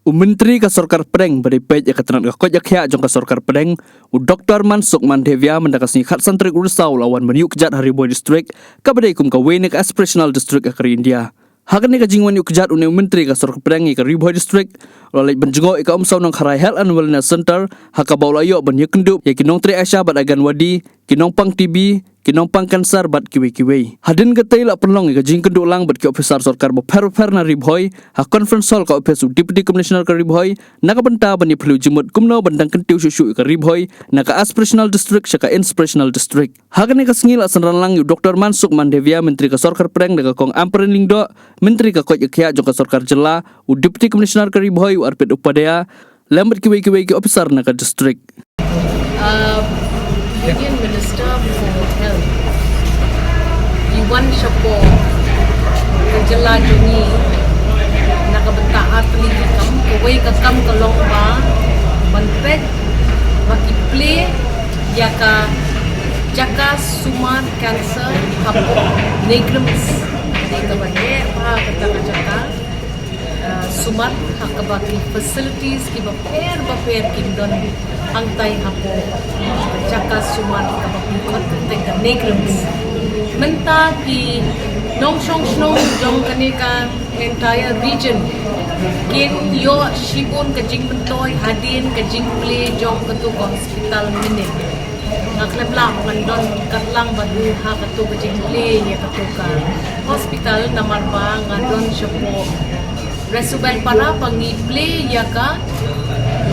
Menteri ka Sorkar Pedeng beripet ya keterangan kakot ya kaya jong ka Sorkar Pedeng Dr. Mansuk Mandevia mendakas ni khat santrik ursau lawan meniuk kejat Hariboy District ka bedai kum ka Wenek Aspirational District ka India. Hakan ni ka jingwan yuk kejat une Menteri ka Sorkar Pedeng ka Hariboy District lalai benjengok ka umsau nang Harai Health and Wellness Center haka baula yo ban yekendup ya kinong Tri Aisyah bat agan wadi kinong pang TB kinong pang kanser bat kiwi-kiwi. Hadin gatai la penlong ka jing kenduk lang bat ki officer Sorkar bo per na Ribhoy ha conference hall ka office Deputy Commissioner ka Ribhoy naka benta bani perlu jemut kumno bandang kentiu susu ka Ribhoy naka Aspirational District syaka Inspirational District. Hagan ni ka sengil asan lang yu Dr. Mansuk Mandevia Menteri ka Sorkar Pedeng daga kong amperin lingdo Menteri ka koj yakya jong ka Sorkar Jela Deputy Commissioner ka Ribhoy arpet upadaya lambat kiwi-kiwi ki officer naka district. Union Minister for Health Iwan Shapo Kejela Jungi nakabenta atli kam kawai kakam kalong ba banpet makiple yaka jaka sumar cancer hapo negrums nekabahe pa kata sumar hakabaki facilities ki baper kindon angtai hapo jaka sumar kabaki kotte ka negrums menta ki nongshong jong kaneka entire region kin yo shibun ka jing bentoy hadin ka jing ple jong katu hospital minit ngaklebla ngandon katlang badu ha katu ka jing ple ya katu ka hospital namar ba ngadon syapo Resubel para pangiple ya ka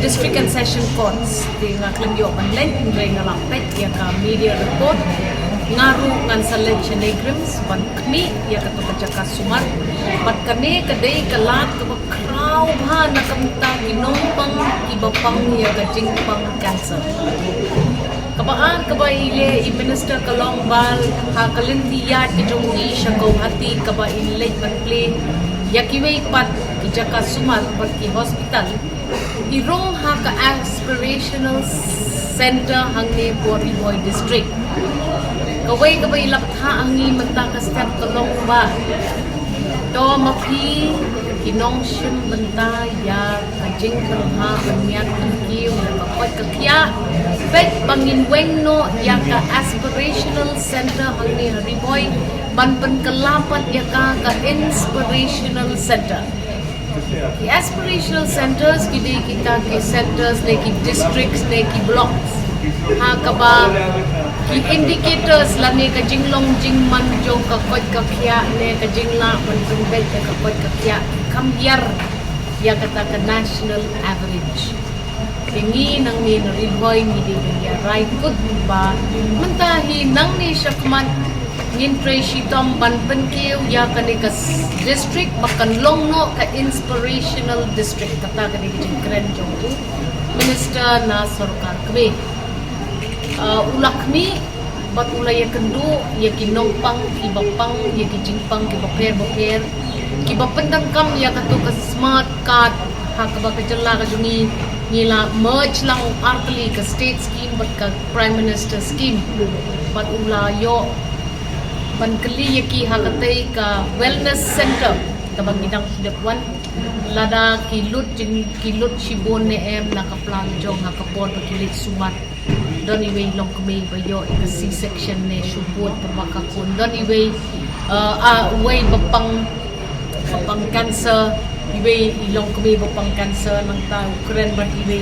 district and session courts di ngaklem yo panlen ring ngalapet ya ka media report ngaru ngan selection negrims ban kmi ya ka to sumar pat kane kadai kalat ka kraw bha nakamta ginong pang ibapang ya ka jingpang cancer kabaan kabaile i minister kalong bal ha kalindiya ki jongi syakau hati kabaile panple yakiway pat kijaka sumar pat ki hospital irong ha ka aspirational center hangni Hariboy district kaway laptha angi menta ka step kalong ba to mapi kinong shim benta ya kajing perha banyak kiu kapot kakya bet pangin wengno ya ka aspirational center hangni Hariboy banpen kelapat ya ka inspirational center. The aspirational centers kini kita ke centers neki districts neki blocks. Ha kaba ki indicators la ne ka jinglong jingman jong ka koj ka khya ne ka jingla ban bet ka koj ka khya kam yar ya kata ka national average. Tingi nang ni Hariboy ni dia right good ba mentahi nang ni syakman ngin Tracy Tom ban penkiu ya kanika district bakan longno ka inspirational district kata kanika jingkren jongtu minister na Sorkar kbe ulakmi bat ulay kendu ya kinongpang ibapang ya kijingpang kibaper kibapendang kam ya katu ka smart card ha ka bakajalla ka jungi nila merge lang arkli ka state scheme bat ka prime minister scheme bat ulayo Pankali yaki hakatai ka wellness center kabang gidang hidapwan lada kilut shibon ne em nakaplan jong hakapon pakilit sumat don iway long kumay bayo ika C-section ne shupot permakakun don iway way bapang cancer iway ilong kumay bapang cancer ng tao kren bat iway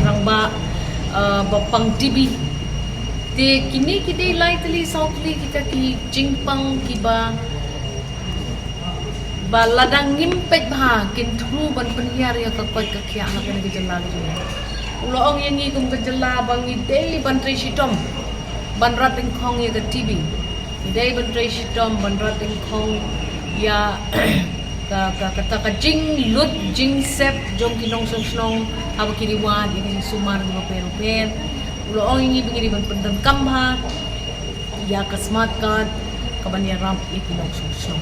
rangba bapang TB de kini kita lightly softly kita ki jingpang kiba baladang ngimpet bah kin thru ban penhiar ya ka koj ka khya na kan gejala gejala uloong yang ngi kum gejala bang i daily ban tri shitom ban rating khong ya ka TB daily ban tri shitom ban rating khong ya ka jing lut jing sep jong kinong song haba kiriwan ini sumar mo pero uloong ini begini ban pendam kamha ya ka smart card kabanya ram ikinong susno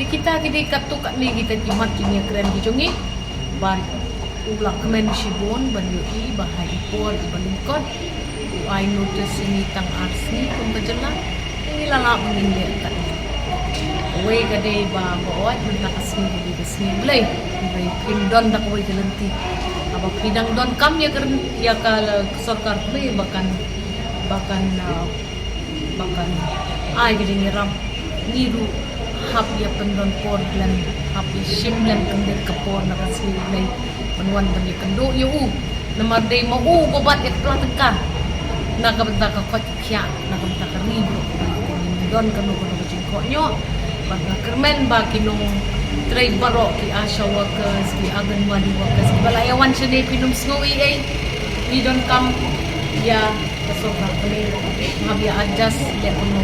di kita kidi katuk ni kita kimat kini keren dijongi ban ulak kemen shibon ban yoi bahai por balingkot I notice ini tang arsi kum kejela ini lala mengin dia kat Away ka day ba bawat nakasni di kasni blay. Blay pindon na kaway kalanti. Aba pinang don kam ya ka sarkar blay bahkan ay gede ngiram niru hap ya pendon portland hap ya shimlan kende kapor na kasni blay panwan bani kendo yu namar day mau babat ya platengka nakabenta ka kot kya nakabenta ka ribo don kanu jingkonyo baka kermen ba kinong trade baro ki asha workers ki anganwadi workers ki balayawan siya na pinum snowy ay we don't come ya kasobra kami mabia adjust ya kuno